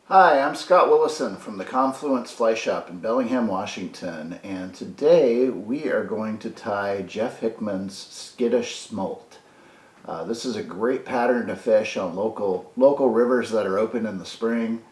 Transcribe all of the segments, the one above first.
Hi, I'm Scott Willison from the Confluence Fly Shop in Bellingham, Washington, and today we are going to tie Jeff Hickman's Skiddish Smolt. This is a great pattern to fish on local rivers that are open in the spring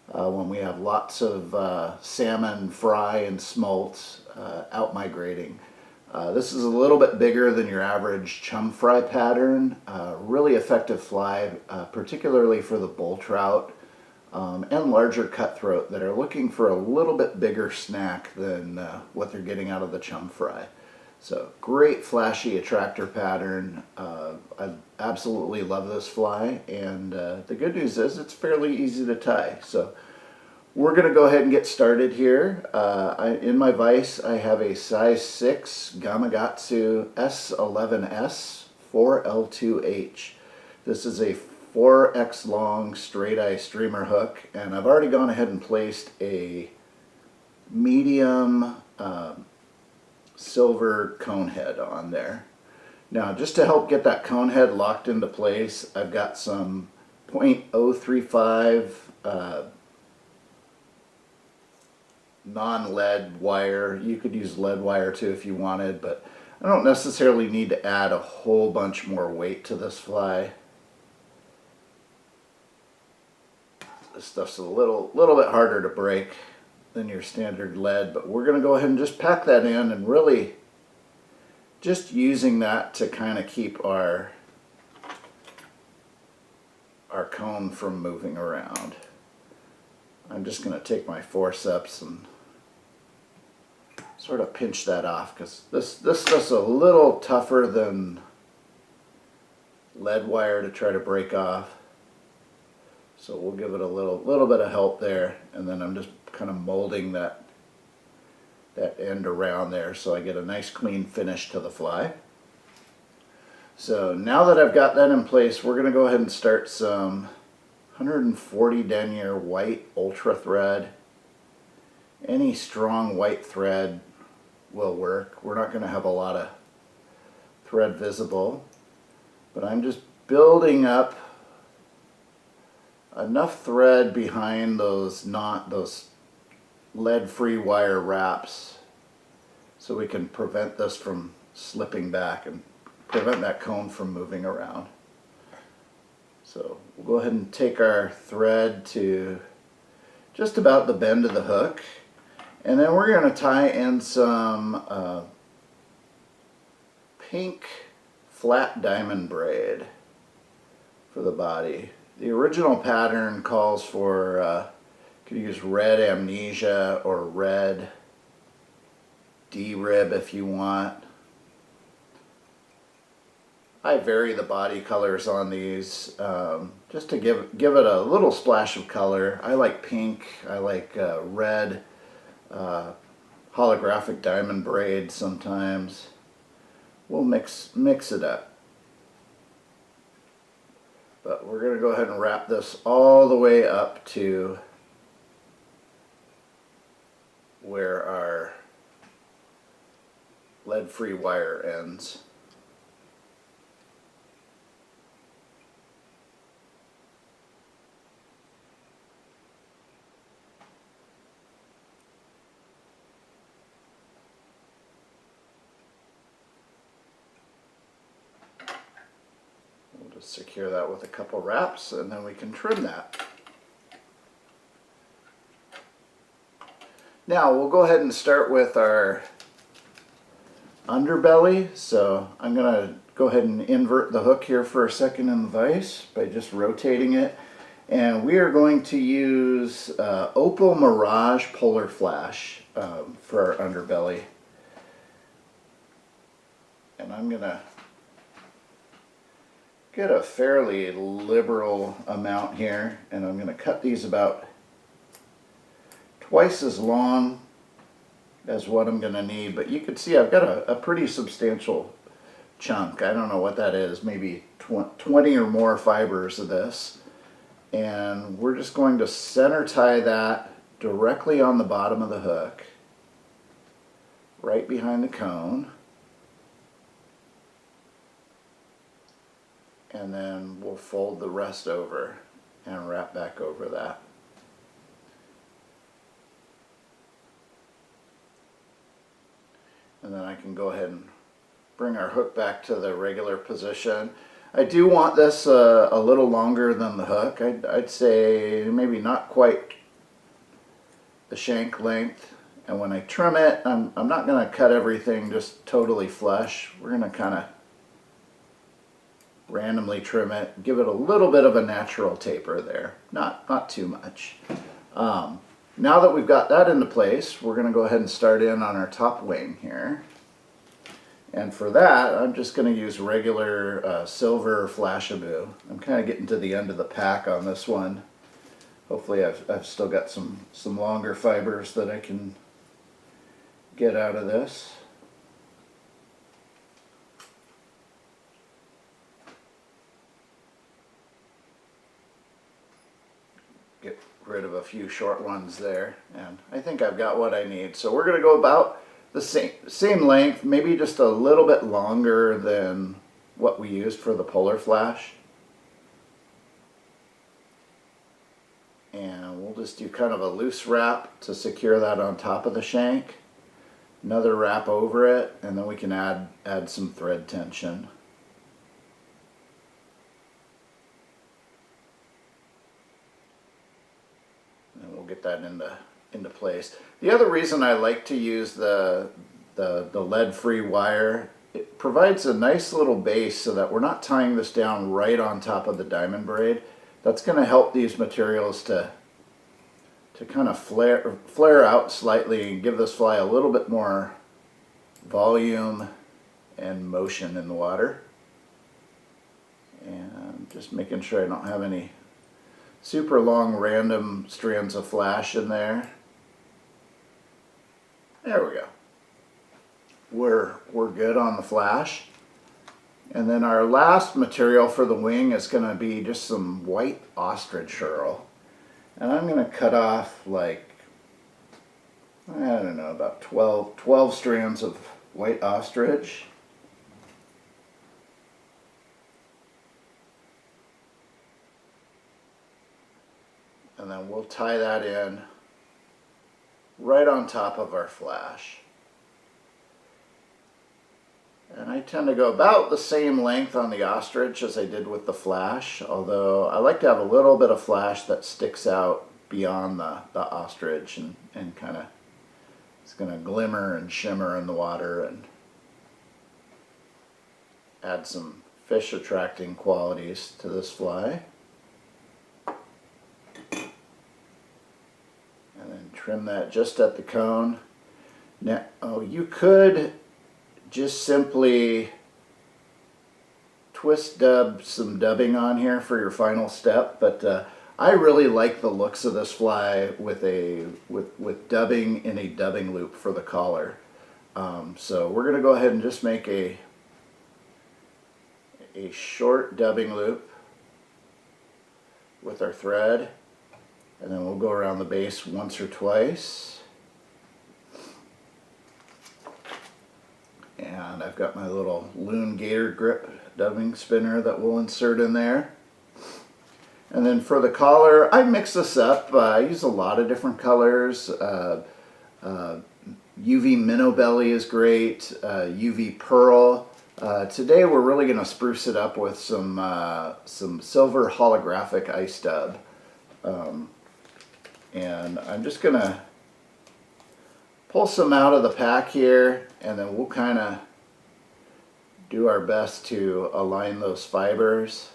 when we have lots of salmon, fry, and smolt out migrating. This is a little bit bigger than your average chum fry pattern. Really effective fly, particularly for the bull trout. And larger cutthroat that are looking for a little bit bigger snack than what they're getting out of the chum fry. So great flashy attractor pattern. I absolutely love this fly, and the good news is it's fairly easy to tie. So we're going to go ahead and get started here. In my vise I have a size 6 Gamakatsu S11S 4L2H. This is a 4X long straight eye streamer hook, and I've already gone ahead and placed a medium silver conehead on there. Now, just to help get that conehead locked into place, I've got some .035 non-lead wire. You could use lead wire too if you wanted, but I don't necessarily need to add a whole bunch more weight to this fly. This stuff's a little bit harder to break than your standard lead, but we're going to go ahead and just pack that in, and really just using that to kind of keep our cone from moving around. I'm just going to take my forceps and sort of pinch that off, because this stuff's a little tougher than lead wire to try to break off. So we'll give it a little bit of help there, and then I'm just kind of molding that end around there so I get a nice clean finish to the fly. So now that I've got that in place, we're going to go ahead and start some 140 denier white ultra thread. Any strong white thread will work. We're not going to have a lot of thread visible, but I'm just building up enough thread behind those lead-free wire wraps so we can prevent this from slipping back and prevent that cone from moving around. So we'll go ahead and take our thread to just about the bend of the hook, and then we're going to tie in some pink flat diamond braid for the body. The original pattern calls for, you could use red amnesia or red D-rib if you want. I vary the body colors on these just to give it a little splash of color. I like pink, I like red, holographic diamond braid sometimes. We'll mix it up. But we're going to go ahead and wrap this all the way up to where our lead-free wire ends. Secure that with a couple wraps, and then we can trim that. Now we'll go ahead and start with our underbelly. So I'm going to go ahead and invert the hook here for a second in the vise by just rotating it, and we are going to use Opal Mirage Polarflash for our underbelly. And I'm going to get a fairly liberal amount here, and I'm going to cut these about twice as long as what I'm going to need. But you can see I've got a pretty substantial chunk. I don't know what that is, maybe 20 or more fibers of this. And we're just going to center tie that directly on the bottom of the hook, right behind the cone. And then we'll fold the rest over and wrap back over that. And then I can go ahead and bring our hook back to the regular position. I do want this a little longer than the hook. I'd say maybe not quite the shank length. And when I trim it, I'm not going to cut everything just totally flush. We're going to kind of randomly trim it, give it a little bit of a natural taper there, not too much. Now that we've got that into place, we're going to go ahead and start in on our top wing here. And for that, I'm just going to use regular silver Flashabou. I'm kind of getting to the end of the pack on this one. Hopefully I've still got some longer fibers that I can get out of this. Get rid of a few short ones there, and I think I've got what I need. So we're going to go about the same length, maybe just a little bit longer than what we used for the Polarflash. And we'll just do kind of a loose wrap to secure that on top of the shank. Another wrap over it, and then we can add some thread tension. And we'll get that into place. The other reason I like to use the lead-free wire, it provides a nice little base so that we're not tying this down right on top of the diamond braid. That's going to help these materials to kind of flare out slightly and give this fly a little bit more volume and motion in the water. And just making sure I don't have any super long random strands of flash in there. There we go. We're good on the flash. And then our last material for the wing is going to be just some white ostrich shirl. And I'm going to cut off like, I don't know, about 12 strands of white ostrich. And then we'll tie that in right on top of our flash. And I tend to go about the same length on the ostrich as I did with the flash, although I like to have a little bit of flash that sticks out beyond the ostrich and kind of, it's going to glimmer and shimmer in the water and add some fish attracting qualities to this fly. And then trim that just at the cone. Now, you could just simply twist dub some dubbing on here for your final step, but I really like the looks of this fly with dubbing in a dubbing loop for the collar. So we're going to go ahead and just make a short dubbing loop with our thread, and then we'll go around the base once or twice. And I've got my little Loon Gator Grip dubbing spinner that we'll insert in there. And then for the collar, I mix this up. I use a lot of different colors. UV Minnow Belly is great. UV Pearl. Today we're really going to spruce it up with some silver holographic ice dub. And I'm just going to pull some out of the pack here, and then we'll kind of do our best to align those fibers.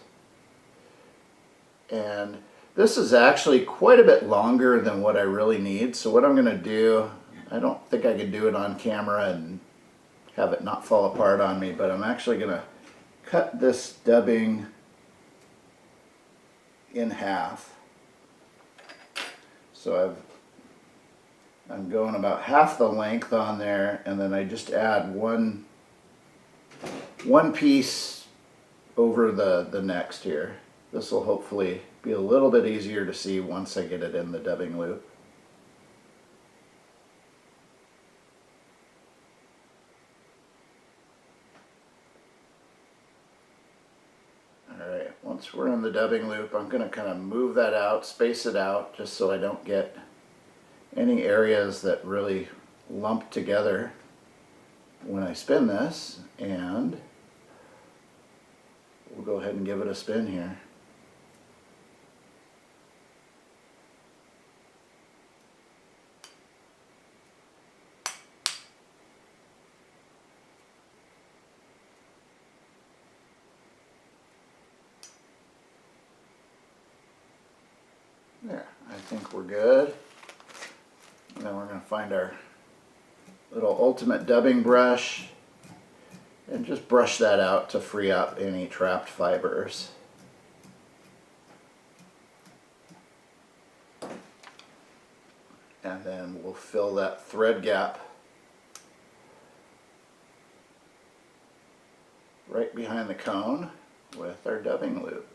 And this is actually quite a bit longer than what I really need, so what I'm going to do, I don't think I could do it on camera and have it not fall apart on me, but I'm actually going to cut this dubbing in half. So I'm going about half the length on there, and then I just add one piece over the next here. This will hopefully be a little bit easier to see once I get it in the dubbing loop. Alright, once we're in the dubbing loop, I'm going to kind of move that out, space it out, just so I don't get any areas that really lump together. when I spin this, and we'll go ahead and give it a spin here. There, I think we're good. And then we're going to find our little ultimate dubbing brush and just brush that out to free up any trapped fibers. And then we'll fill that thread gap right behind the cone with our dubbing loop.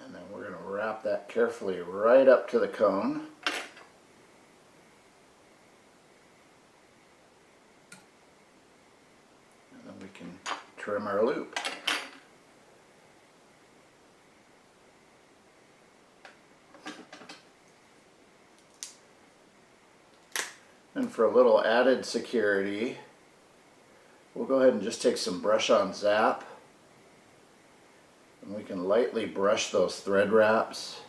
And then we're going to wrap that carefully right up to the cone. And then we can trim our loop. And for a little added security, we'll go ahead and just take some brush on zap. And we can lightly brush those thread wraps.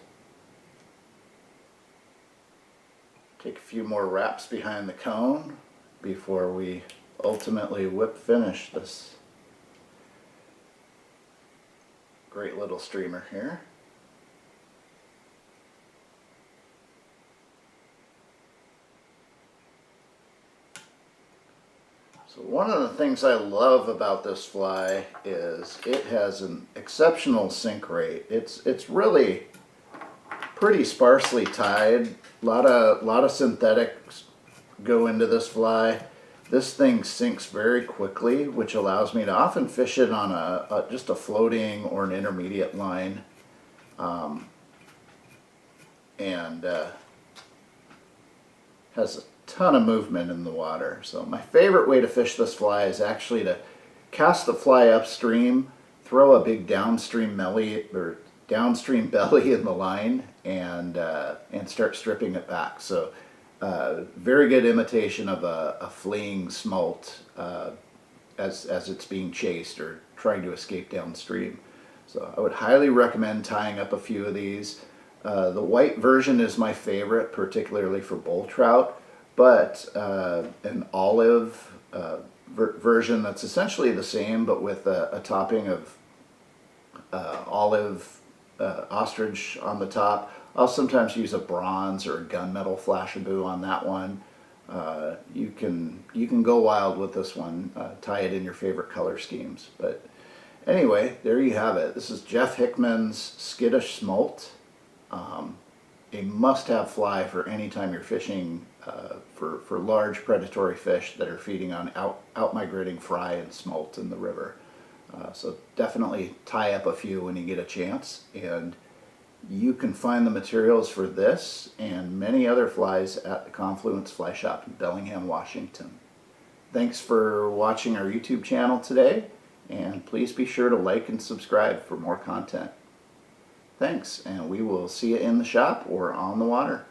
Take a few more wraps behind the cone before we ultimately whip finish this great little streamer here. So one of the things I love about this fly is it has an exceptional sink rate. It's really pretty sparsely tied. A lot of synthetics go into this fly. This thing sinks very quickly, which allows me to often fish it on just a floating or an intermediate line, and has a ton of movement in the water. So my favorite way to fish this fly is actually to cast the fly upstream, throw a big downstream belly in the line, and start stripping it back. So very good imitation of a fleeing smolt as it's being chased or trying to escape downstream. So I would highly recommend tying up a few of these. The white version is my favorite, particularly for bull trout, but an olive version that's essentially the same, but with a topping of olive ostrich on the top. I'll sometimes use a bronze or a gunmetal Flashabou on that one. You can go wild with this one. Tie it in your favorite color schemes. But anyway, there you have it. This is Jeff Hickman's Skiddish Smolt. A must-have fly for any time you're fishing for large predatory fish that are feeding on out-migrating fry and smolt in the river. So definitely tie up a few when you get a chance, and you can find the materials for this and many other flies at the Confluence Fly Shop in Bellingham, Washington. Thanks for watching our YouTube channel today, and please be sure to like and subscribe for more content. Thanks, and we will see you in the shop or on the water.